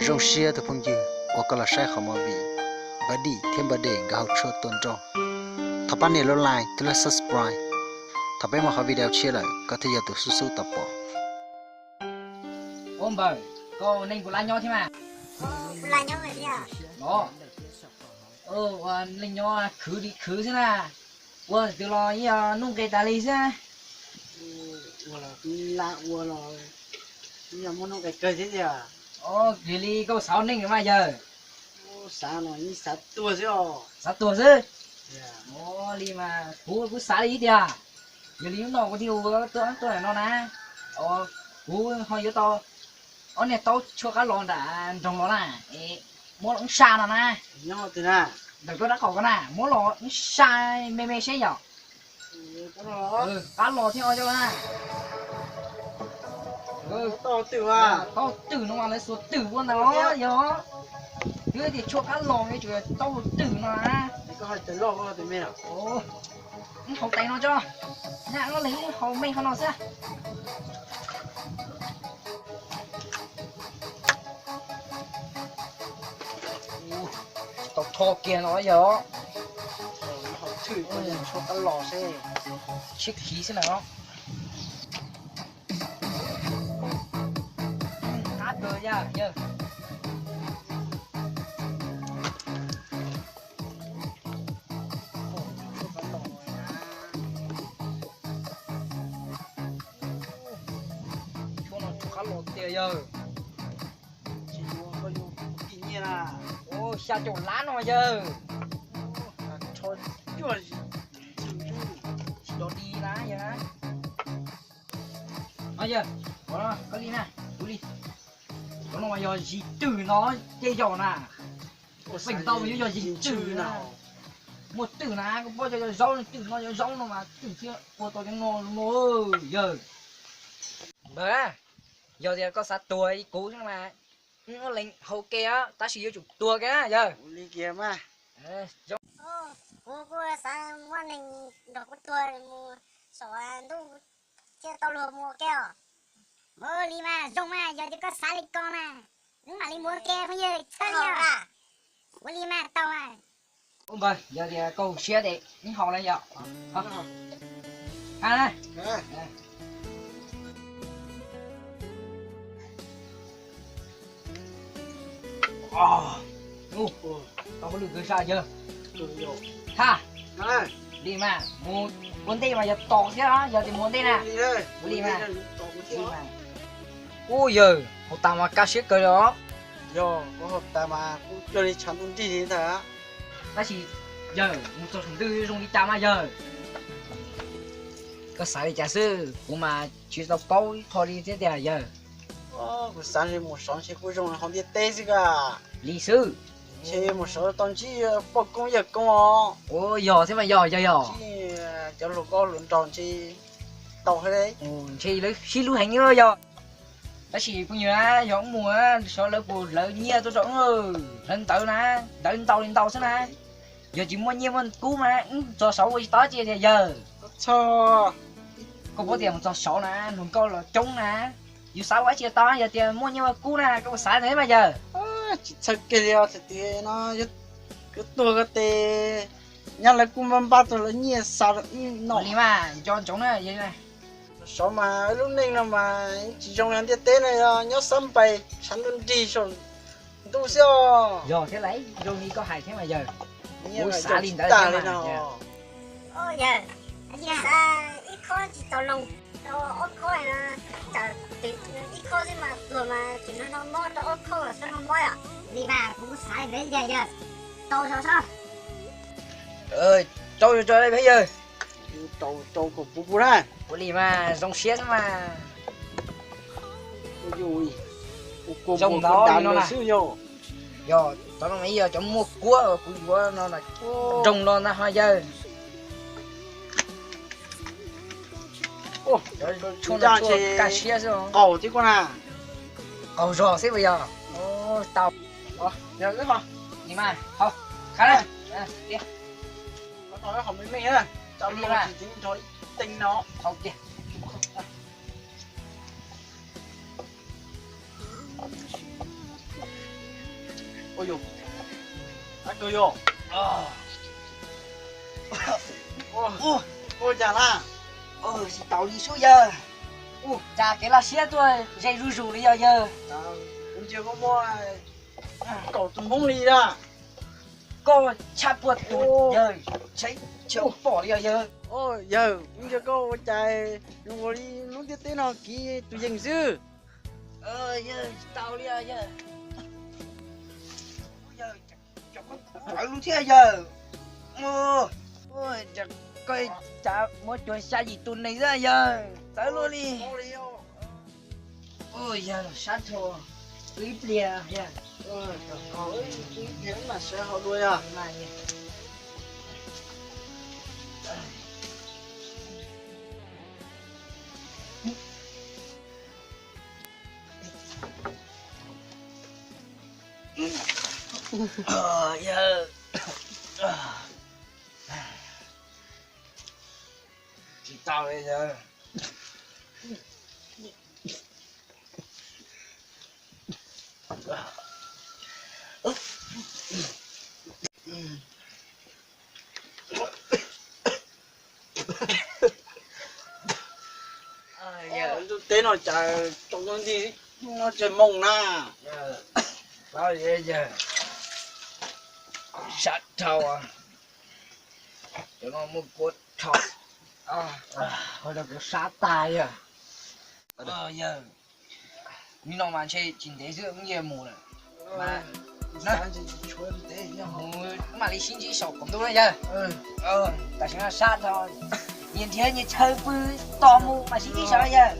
rong xia từ phong dư ô có là sai không mà vì bà đi thêm bà để gạo cho tuần trò thập anh này lo lại từ là subscribe thập em mà họ video chia lại có thể giờ từ su su tập bỏ ôm bờ cô nên của lan nho thế mà là nhau rồi à? đó lên nho khử đi khử thế nào từ lo nung cây tà lì thế là giờ muốn nó cái cơ thế gì à? cái ly câu sáu ninh mà giờ Sao nó như sát tua chứ? sát tua chứ? Ly mà cú xả đi đi à? Cái ly nó có tiêu tôi này nó nè, cú hơi yếu to, này to cho cá lòn đã trong nó nè, muốn nó xa nó nè, nhau từ nè, đừng có đã khẩu cái nè, muốn nó xa mê xe nhở? Cá lò theo cho nè. To tử à? To tử nó mà lấy số tử con nó nhớ. Cứ thì cho cá lò cái chuyện to tử nó nè. Có hai tử lò có tử mê nào? Hậu tay nó cho. Nè nó lấy hậu mê không nó sẽ. Tao thò kia nó giờ. Họ thử cho cá lò xe. Chiếc khí thế nào? Hát rồi nha, nhớ. Cho nó cho cá lột tiền giờ. Chỉ có dùng tự nhiên à? Xa chỗ lá nó giờ. Cho chua chỉ đó đi lá vậy á. Giờ, có đi nè, đi. Có nó mà giờ gì trừ nó chơi trò nè. Mình tao với giờ gì trừ nào. Một từ nè, có bao giờ rau từ nó rau nó mà từ chưa. Cô tôi cái ngon luôn giờ. Bữa giờ thì có sát tuổi cũ chứ mà. Nó lên hậu kia ta sử dụng tua cái giờ. Ly kia mà. Cô sáng qua mình đọc cái tua mua sổ đâu chưa tao lừa mua keo. Li mà rong mà giờ thì có xả lịch con mà. Nhưng mà li mua keo phải như chơi à. Li mà tao à. Vâng, giờ thì câu xe để những họ này giờ. À đây. Tao có được cái sao chưa? Ha. Đi mà, muốn đi mà giờ tọt chứ đó, giờ thì muốn đi nè. Đi mà. Ôi giờ, họ tao mà cá xếp cái đó. Yo, có hộp ta mà cũng cho đi chắn tung đi thế hả? Ta chỉ giờ một số thằng tư dùng đi chăm mà giờ. Có sai trả sư, cũng mà chỉ tao câu thôi đi thế à giờ. Cái sáng thì một sáng sẽ cũng dùng là không biết tê gì cả. Lý sư. Chứ một số toàn chỉ bọc công việc công ó. Giờ thế mà giờ. Chứ cho lục có luận tròn chứ tàu hết đấy. Chị lấy xí lưu hành nữa giờ. Ta chỉ cũng như á, giống mùa số lớp của lỡ nhiều tôi rõ ơi. Lên tàu nè, lên tàu thế nè. Giờ chỉ mua nhiều mình cú mà, cho 6 cái tó chia thì giờ. Cho Có tiền cho 6 nè, luôn câu là trúng nè. Dù 6 cái chia to giờ tiền mua nhiều cú nè, có xài thế mà giờ. chỉ thật cái điều thì nó cái tua cái tê nhà lại cũng vẫn bắt được nhiều sao nó Lý mà, cho trúng này vậy này. số mà lúc này là mà chỉ trong lần tiết tế này nhớ sắm bày sẵn luôn đi rồi tu sio Giờ thế lấy, rồi đi có hài thế mà giờ. ôi xả lên tới ta thế lên mà. nào Giờ. Ít khó chỉ tao lông. Tao ốp khó này là ít khó chứ mà vừa mà chỉ nó mót tao ốp khó là sao nó mót à. Đi mà cũng xài đến giờ. Tao sao? Cho đây bây giờ. tàu của bố ra Có lý mà, dòng xiết mà. ôi cô Dòng đó đàn nó nó là. siêu nhiều Giờ, tao nói mấy giờ cho mua cua nó là trồng nó là hoa giờ. Cho nó chua cá xiết rồi. ẩu chứ con à Rồi thế bây giờ. Tao. Giờ cứ họ. Đi mà, họ. Khá đây. Đi. có nói không với mình á trong Đi nó mà. chỉ tính thôi tính nó Không kìa. ôi dồi ăn cơ vô ôi chả là Thì tao đi xuống giờ. Chả cái là xe tôi dây rù rù đi giờ. cũng chưa có mua cậu tùng bông ly ra Cô chạp bột tụt giờ. Cháy chịu bỏ đi giờ. ôi giờ cũng chưa có chạy nó đi nó tiếp tới nó kì tụi dân dư Giờ tao đi giờ. Giờ chẳng có phải luôn thế giờ. Ôi chẳng coi chả muốn chơi xa gì tuần này ra giờ. Tới luôn đi. Ôi giờ sát thua. Ít lìa nha. ôi cái tiếng mà xe họ đuôi à Này. Giờ thì tao bây giờ giờ tên nó chạy trong nó đi nó chạy mông na tao bây giờ sát thâu à cho nó một cột thọ hồi đó có sát tài à giờ như nó mà chơi chính thế giữa cũng nhiều mù này mà nó chỉ chuồn thế nhá mà đi xin chỉ sọc cũng đúng đấy giờ ta sẽ sát thôi nhìn thế như chơi bư to mù mà xin chỉ sợ giờ